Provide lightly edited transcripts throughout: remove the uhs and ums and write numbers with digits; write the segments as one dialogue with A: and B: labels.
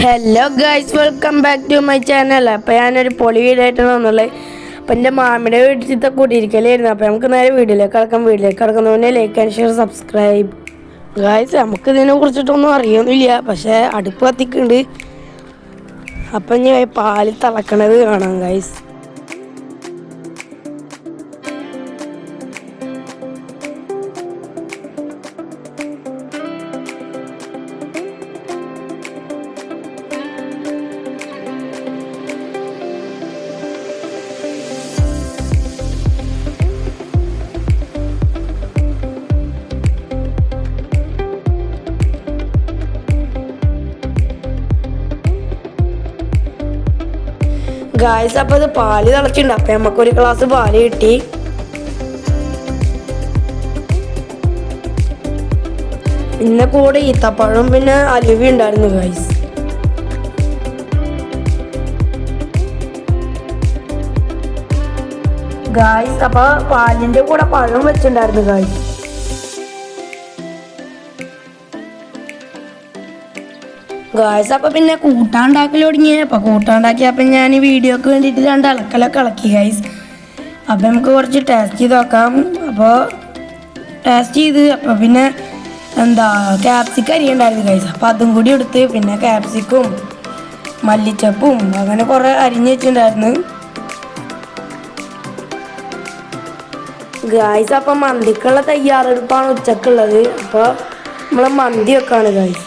A: Hello guys, welcome back to my channel. അപ്പോൾ ഞാനൊരു പൊളി വീഡിയോ ആയിട്ടാണ് വന്നുള്ളത്. അപ്പോൾ എൻ്റെ മാമിയുടെ വീട്ടിലത്തെ കൂട്ടിയിരിക്കലായിരുന്നു. അപ്പോൾ നമുക്ക് നേരെ വീഡിയോയിലേക്ക് കിടക്കുന്നതിനെ like and share subscribe. Guys, നമുക്ക് ഇതിനെ കുറിച്ചിട്ടൊന്നും അറിയൊന്നുമില്ല, പക്ഷേ അടുപ്പ് കത്തിക്കുന്നുണ്ട്. അപ്പം ഞാൻ പാല് തിളക്കണത് കാണാം ഗൈസ്. ഗായ്സ്, അപ്പോൾ ഇത് പാല് തിളച്ചിട്ടുണ്ട്. അപ്പം നമുക്കൊരു ഗ്ലാസ് പാല് കിട്ടി. പിന്നെ കൂടെ ഈത്തപ്പഴം പിന്നെ അലുവി ഉണ്ടായിരുന്നു ഗായ്സ്. ഗായ്സ്, അപ്പോൾ പാലിൻ്റെ കൂടെ പഴം വെച്ചിട്ടുണ്ടായിരുന്നു ഗായ്സ്. ഗായ്സ്, അപ്പോൾ പിന്നെ കൂട്ടാണ്ടാക്കൽ തുടങ്ങിയ അപ്പോൾ കൂട്ടാണ്ടാക്കിയപ്പോൾ ഞാൻ ഈ വീഡിയോക്ക് വേണ്ടിയിട്ട് രണ്ട് ഇളക്കലൊക്കെ ഇളക്കി ഗായ്സ്. അപ്പോൾ നമുക്ക് കുറച്ച് ടേസ്റ്റ് ചെയ്ത് നോക്കാം. അപ്പോൾ ടേസ്റ്റ് ചെയ്ത് അപ്പോൾ പിന്നെ ക്യാപ്സിക്കം അരിയുണ്ടായിരുന്നു ഗായ്സ്. അപ്പോൾ അതും കൂടി എടുത്ത് പിന്നെ ക്യാപ്സിക്കും മല്ലിച്ചപ്പും അങ്ങനെ കുറേ അരിഞ്ഞ് വെച്ചിട്ടുണ്ടായിരുന്നു ഗായ്സ്. അപ്പോൾ മന്തിക്കുള്ള തയ്യാറെടുപ്പാണ് ഉച്ചക്കുള്ളത്. അപ്പോൾ നമ്മൾ മന്തി വെക്കാണ് ഗായ്സ്.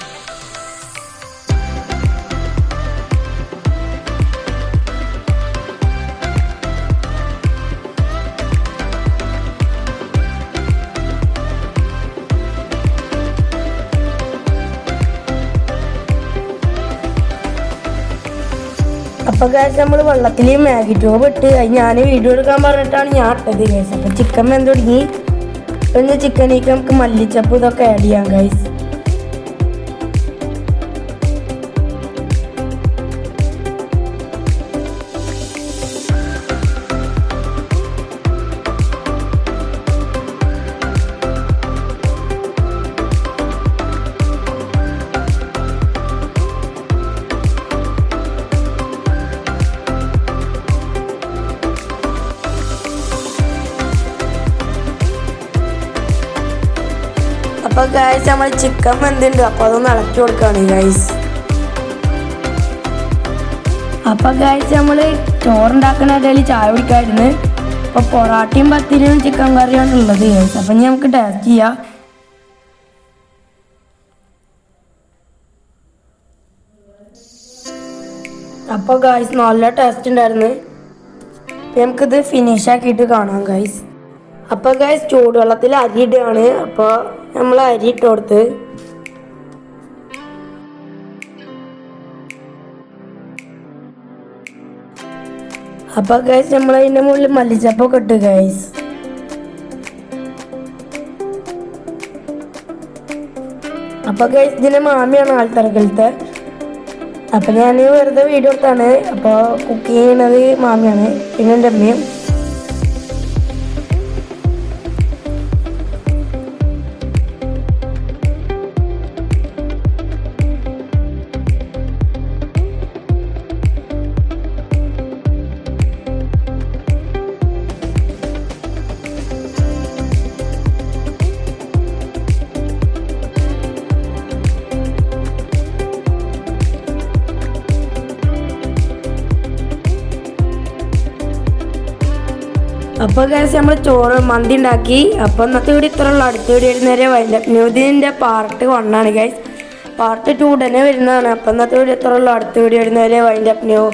A: അപ്പോൾ ഗൈസ്, നമ്മൾ വെള്ളത്തിൽ മാഗി ട്യൂബ് ഇട്ട് ഞാൻ വീഡിയോ എടുക്കാൻ പറഞ്ഞിട്ടാണ് ഞാൻ ഇട്ടത് ഗൈസ്. അപ്പോൾ ചിക്കൻ വെന്ത് തുടങ്ങി. പിന്നെ ചിക്കനിലേക്ക് നമുക്ക് മല്ലിച്ചപ്പ് ഇതൊക്കെ ആഡ് ചെയ്യാം ഗൈസ്. അപ്പോൾ ഗൈസ്, നമ്മൾ ചിക്കൻ വെന്തുണ്ട്. അപ്പോൾ അതൊന്ന് ഇളക്കി കൊടുക്കുകയാണ് ഗൈസ്. അപ്പോൾ ഗൈസ്, നമ്മൾ ചോറുണ്ടാക്കുന്ന ഇടയിൽ ചായ കുടിക്കായിരുന്നു. അപ്പോൾ പൊറാട്ടയും പത്തിരിയും ചിക്കൻ കറിയാണ് ഉള്ളത് ഗൈസ്. അപ്പം നമുക്ക് ടേസ്റ്റ് ചെയ്യാം. അപ്പോൾ ഗൈസ്, നല്ല ടേസ്റ്റ് ഉണ്ടായിരുന്നു. നമുക്കിത് ഫിനിഷ് ആക്കിയിട്ട് കാണാം ഗൈസ്. അപ്പോൾ ഗൈസ്, ചൂടുവെള്ളത്തിൽ അരി ഇടുകയാണ്. അപ്പോൾ നമ്മൾ അരി ഇട്ട് കൊടുത്ത് അപ്പോൾ ഗൈസ്, നമ്മൾ അതിൻ്റെ മുകളിൽ മല്ലിച്ചപ്പൊക്കെ ഇട്ട് ഗൈസ്. അപ്പോൾ ഗൈസ്, ഇതിൻ്റെ മാമിയാണ് ആൾത്തിറക്കലത്തെ. അപ്പോൾ ഞാൻ വെറുതെ വീഡിയോ എടുത്താണ്. അപ്പോൾ കുക്ക് ചെയ്യണത് മാമിയാണ്, പിന്നെ എൻ്റെ അമ്മയും. അപ്പോൾ ഗൈസ്, നമ്മൾ ചോറ് മന്തി ഉണ്ടാക്കി. അപ്പോൾ ഇന്നത്തെ വീഡിയോ ഇത്രയുള്ള. അടുത്ത വീഡിയോ നേരെ ഇതിൻ്റെ പാർട്ട് 1 ഗൈസ്. പാർട്ട് 2 ഉടനെ വരുന്നതാണ്. അപ്പോൾ ഇന്നത്തെ വീഡിയോ ഇത്രയുള്ള. അടുത്ത വീഡിയോ നേരെ വൈൻഡപ്പ് ന്യൂ.